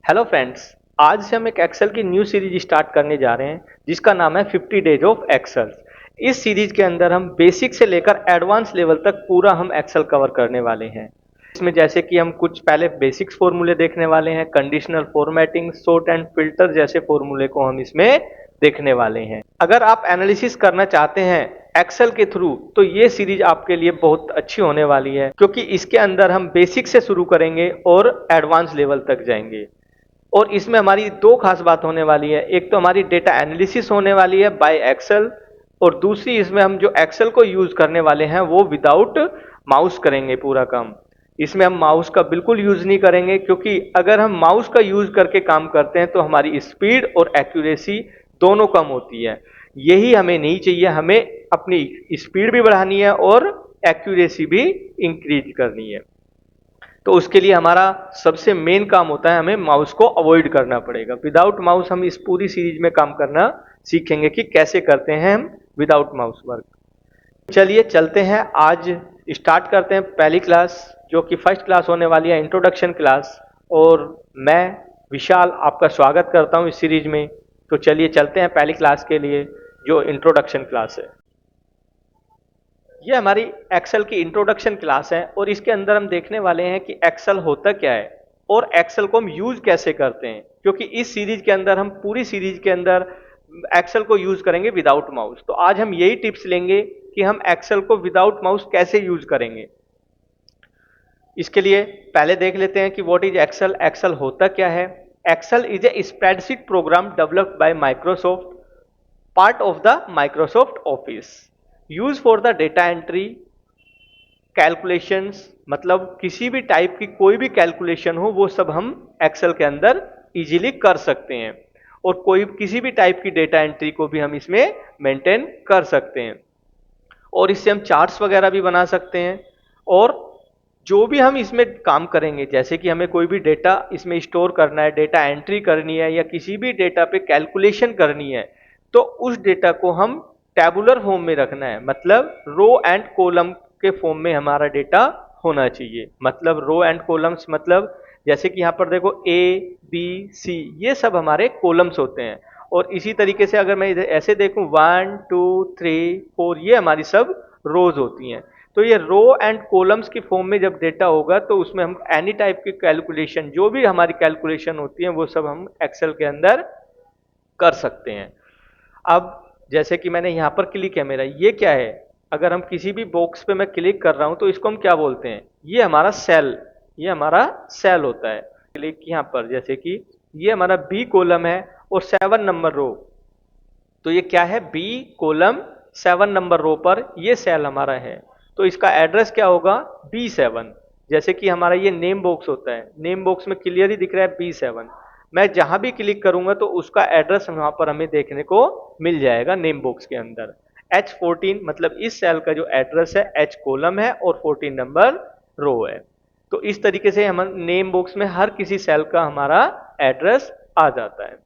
Hello friends. आज से हम एक एक्सेल की न्यू सीरीज स्टार्ट करने जा रहे हैं जिसका नाम है 50 डेज ऑफ एक्सेल। इस सीरीज के अंदर हम बेसिक से लेकर एडवांस लेवल तक पूरा हम एक्सेल कवर करने वाले हैं। इसमें जैसे कि हम कुछ पहले बेसिक्स फॉर्मूले देखने वाले हैं, conditional formatting, sort and filter जैसे फॉर्मूले को हम इसमें देखने वाले हैं। अगर आप एनालिसिस करना चाहते हैं एक्सेल के थ्रू तो ये सीरीज आपके लिए बहुत अच्छी होने वाली है, क्योंकि इसके अंदर हम बेसिक से शुरू करेंगे और एडवांस लेवल तक जाएंगे। और इसमें हमारी दो खास बात होने वाली है। एक तो हमारी डेटा एनालिसिस होने वाली है बाय एक्सेल, और दूसरी इसमें हम जो एक्सेल को यूज करने वाले हैं वो विदाउट माउस करेंगे पूरा काम। इसमें हम माउस का बिल्कुल यूज नहीं करेंगे, क्योंकि अगर हम माउस का यूज करके काम करते हैं तो हमारी स्पीड और एक्यूरेसी दोनों कम होती है। यही हमें नहीं चाहिए। हमें अपनी स्पीड भी बढ़ानी है और एक्यूरेसी भी इंक्रीज करनी है। तो उसके लिए हमारा सबसे मेन काम होता है, हमें माउस को अवॉइड करना पड़ेगा। विदाउट माउस हम इस पूरी सीरीज में काम करना सीखेंगे कि कैसे करते हैं हम विदाउट माउस वर्क। चलिए चलते हैं, आज स्टार्ट करते हैं पहली क्लास, जो कि फर्स्ट क्लास होने वाली है, इंट्रोडक्शन क्लास। और मैं विशाल आपका स्वागत करता हूं इस सीरीज में। तो चलिए चलते हैं पहली क्लास के लिए, जो इंट्रोडक्शन क्लास है। ये हमारी एक्सेल की इंट्रोडक्शन क्लास है और इसके अंदर हम देखने वाले हैं कि एक्सेल होता क्या है और एक्सेल को हम यूज कैसे करते हैं, क्योंकि इस सीरीज के अंदर हम पूरी सीरीज के अंदर एक्सेल को यूज करेंगे विदाउट माउस। तो आज हम यही टिप्स लेंगे कि हम एक्सेल को विदाउट माउस कैसे यूज करेंगे। इसके लिए पहले देख लेते हैं कि व्हाट इज एक्सेल। एक्सेल होता क्या है। Excel is a spreadsheet program developed by Microsoft, part of the Microsoft Office, use for the data entry, calculations, मतलब किसी भी टाइप की कोई भी कैलकुलेशन हो वो सब हम एक्सेल के अंदर इजीली कर सकते हैं। और कोई किसी भी टाइप की डेटा एंट्री को भी हम इसमें मेंटेन कर सकते हैं। और इससे हम चार्ट्स वगैरह भी बना सकते हैं। और जो भी हम इसमें काम करेंगे, जैसे कि हमें कोई भी डेटा इसमें स्टोर करना है, डेटा एंट्री करनी है, या किसी भी डेटा पे कैलकुलेशन करनी है, तो उस डेटा को हम टैबुलर फॉर्म में रखना है। मतलब रो एंड कॉलम के फॉर्म में हमारा डेटा होना चाहिए। मतलब रो एंड कॉलम्स, मतलब जैसे कि यहाँ पर देखो ए बी सी, ये सब हमारे कॉलम्स होते हैं। और इसी तरीके से अगर मैं इधर ऐसे देखूं 1 2 3 4, ये हमारी सब रोज होती हैं। तो ये रो एंड कॉलम्स की फॉर्म में जब डेटा होगा तो उसमें हम एनी टाइप की कैलकुलेशन, जो भी हमारी कैलकुलेशन होती है वो सब हम एक्सेल के अंदर कर सकते हैं। अब जैसे कि मैंने यहाँ पर क्लिक है मेरा, ये क्या है। अगर हम किसी भी बॉक्स पे मैं क्लिक कर रहा हूँ तो इसको हम क्या बोलते हैं, ये हमारा सेल, ये हमारा सेल होता है। क्लिक यहाँ पर, जैसे कि ये हमारा बी कॉलम है और 7 नंबर रो, तो ये क्या है, बी कॉलम 7 नंबर रो पर ये सेल हमारा है। तो इसका एड्रेस क्या होगा, B7। जैसे कि हमारा ये नेम बॉक्स होता है, नेम बॉक्स में क्लियर ही दिख रहा है B7। मैं जहां भी क्लिक करूंगा तो उसका एड्रेस वहां पर हमें देखने को मिल जाएगा नेम बॉक्स के अंदर। H14 मतलब इस सेल का जो एड्रेस है, H कॉलम है और 14 नंबर रो है। तो इस तरीके से हम नेम बॉक्स में हर किसी सेल का हमारा एड्रेस आ जाता है।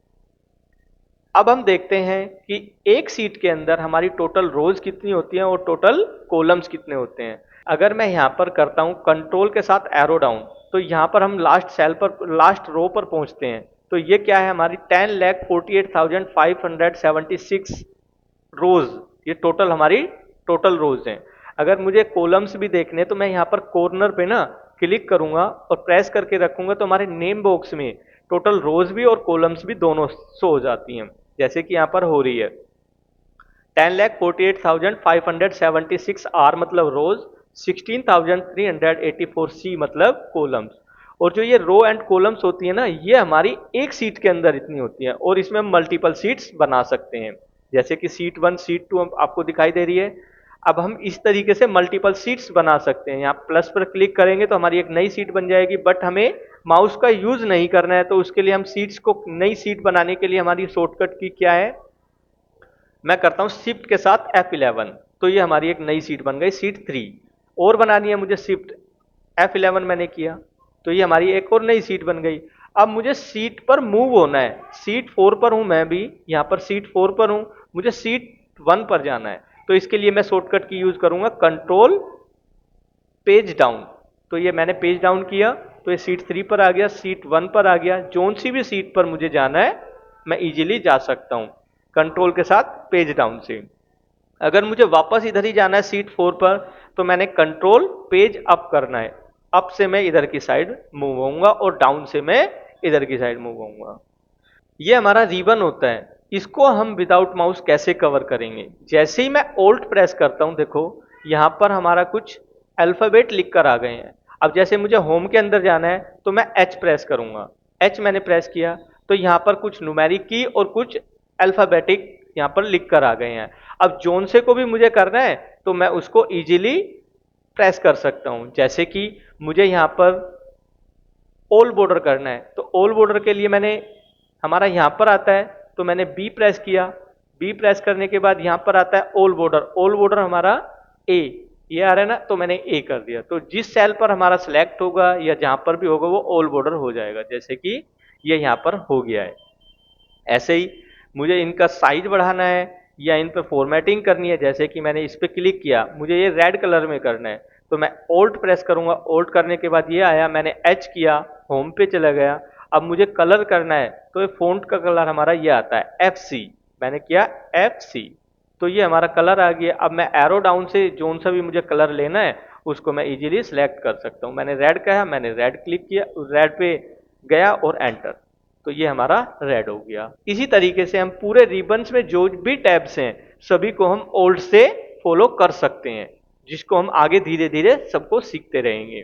अब हम देखते हैं कि एक सीट के अंदर हमारी टोटल रोज कितनी होती हैं और टोटल कॉलम्स कितने होते हैं। अगर मैं यहां पर करता हूं कंट्रोल के साथ एरो डाउन, तो यहां पर हम लास्ट सेल पर, लास्ट रो पर पहुंचते हैं। तो ये क्या है, हमारी 10,48,576 रोज, ये टोटल हमारी टोटल रोज हैं। अगर मुझे कॉलम्स भी देखने तो मैं यहाँ पर कॉर्नर पे ना क्लिक करूंगा और प्रेस करके रखूंगा तो हमारे नेम बॉक्स में टोटल रोज भी और कॉलम्स भी दोनों शो हो जाती हैं, जैसे कि यहाँ पर हो रही है। 10,48,576 आर मतलब रोज, 16,384 सी मतलब कॉलम्स। और जो ये रो एंड कॉलम्स होती है ना, ये हमारी एक सीट के अंदर इतनी होती है और इसमें हम मल्टीपल सीट्स बना सकते हैं। जैसे कि सीट 1 सीट 2 आपको दिखाई दे रही है। अब हम इस तरीके से मल्टीपल सीट्स बना सकते हैं। यहाँ प्लस पर क्लिक करेंगे तो हमारी एक नई सीट बन जाएगी, बट हमें माउस का यूज नहीं करना है। तो उसके लिए हम सीट्स को, नई सीट बनाने के लिए हमारी शॉर्टकट की क्या है, मैं करता हूं शिफ्ट के साथ F11। तो ये हमारी एक नई सीट बन गई, सीट 3। और बनानी है मुझे, शिफ्ट F11 मैंने किया तो ये हमारी एक और नई सीट बन गई। अब मुझे सीट पर मूव होना है, सीट 4 पर हूं मैं भी, यहां पर सीट 4 पर हूं, मुझे सीट 1 पर जाना है। तो इसके लिए मैं शॉर्टकट की यूज करूंगा, कंट्रोल पेज डाउन। तो ये मैंने पेज डाउन किया तो ये सीट 3 पर आ गया, सीट 1 पर आ गया। जोन सी भी सीट पर मुझे जाना है मैं इजीली जा सकता हूँ कंट्रोल के साथ पेज डाउन से। अगर मुझे वापस इधर ही जाना है सीट 4 पर, तो मैंने कंट्रोल पेज अप करना है। अप से मैं इधर की साइड मूव होऊंगा और डाउन से मैं इधर की साइड मूव होऊंगा। ये हमारा रिबन होता है। इसको हम विदाउट माउस कैसे कवर करेंगे? जैसे ही मैं ओल्ट प्रेस करता हूं, देखो यहां पर हमारा कुछ अल्फाबेट लिख कर आ गए हैं। अब जैसे मुझे होम के अंदर जाना है तो मैं एच प्रेस करूंगा। एच मैंने प्रेस किया तो यहां पर कुछ न्यूमेरिक की और कुछ अल्फाबेटिक यहां पर लिख कर आ गए हैं। अब जोन से को भी मुझे करना है तो मैं उसको इजीली प्रेस कर सकता हूं। जैसे कि मुझे यहां पर ऑल बॉर्डर करना है, तो ऑल बॉर्डर के लिए मैंने, हमारा यहां पर आता है तो मैंने बी प्रेस किया। बी प्रेस करने के बाद यहां पर आता है ऑल बॉर्डर। ऑल बॉर्डर हमारा ए, ये आ रहा है ना, तो मैंने ए कर दिया। तो जिस सेल पर हमारा सिलेक्ट होगा या जहां पर भी होगा वो ऑल बॉर्डर हो जाएगा। जैसे कि ये यहां पर हो गया है। ऐसे ही मुझे इनका साइज बढ़ाना है या इन पर फॉर्मेटिंग करनी है। जैसे कि मैंने इस पर क्लिक किया, मुझे ये रेड कलर में करना है तो मैं ओल्ट प्रेस करूंगा। ओल्ट करने के बाद ये आया, मैंने एच किया, होम पे चला गया। अब मुझे कलर करना है तो ये फ़ॉन्ट का कलर हमारा ये आता है FC। मैंने किया FC, तो ये हमारा कलर आ गया। अब मैं एरो डाउन से जोन सा भी मुझे कलर लेना है उसको मैं इजीली सिलेक्ट कर सकता हूँ। मैंने रेड कहा, मैंने रेड क्लिक किया, रेड पे गया और एंटर, तो ये हमारा रेड हो गया। इसी तरीके से हम पूरे रिबन्स में जो भी टैब्स हैं सभी को हम ओल्ड से फॉलो कर सकते हैं, जिसको हम आगे धीरे धीरे सबको सीखते रहेंगे।